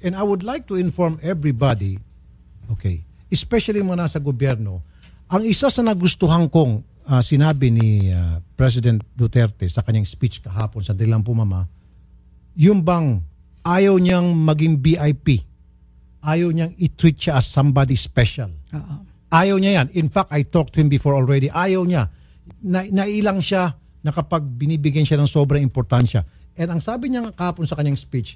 And I would like to inform everybody, okay, especially mga nasa gobyerno, ang isa sa nagustuhan kong sinabi ni President Duterte sa kanyang speech kahapon sa Dilang Pumama, yung bang ayaw niyang maging VIP. Ayaw niyang i-treat siya as somebody special. Ayaw niya yan. In fact, I talked to him before already. Ayaw niya. Nailang siya na kapag binibigyan siya ng sobrang importansya. And ang sabi niya kahapon sa kanyang speech,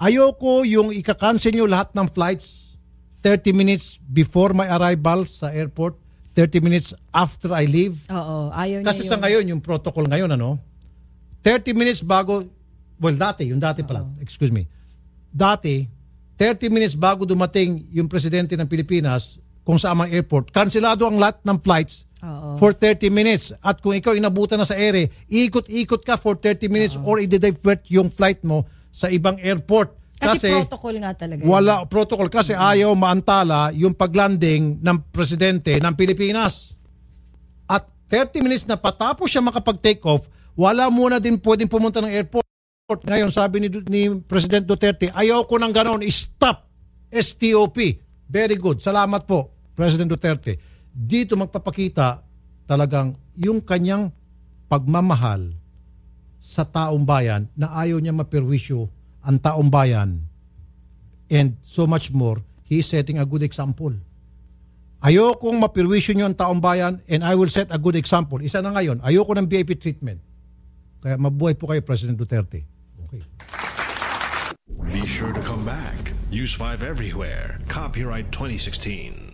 ayoko yung ika-cancel niyo lahat ng flights 30 minutes before my arrival sa airport, 30 minutes after I leave. Oo, ayaw niya. Kasi sa ngayon, yung protocol ngayon, 30 minutes bago, well, yung dati pala, excuse me. Dati, 30 minutes bago dumating yung presidente ng Pilipinas kung sa amang airport, kansilado ang lahat ng flights for 30 minutes. At kung ikaw inabutan na sa ere, ikot-ikot ka for 30 minutes or i-divert yung flight mo sa ibang airport. Kasi protocol nga talaga. Wala protocol kasi ayaw maantala yung paglanding ng presidente ng Pilipinas. At 30 minutes na patapos siya makapag-take off, wala muna din pwedeng pumunta ng airport. Ngayon sabi ni President Duterte, ayaw ko ng ganon, stop, STOP. Very good. Salamat po, President Duterte. Dito magpapakita talagang yung kanyang pagmamahal sa taong bayan na ayaw niya mapirwisyo ang taong bayan. And so much more, he is setting a good example. Ayokong mapirwisyo niyo ang taong bayan and I will set a good example. Isa na ngayon, ayoko ng VIP treatment. Kaya mabuhay po kayo, President Duterte. Okay. Be sure to come back. Use 5 everywhere. Copyright 2016.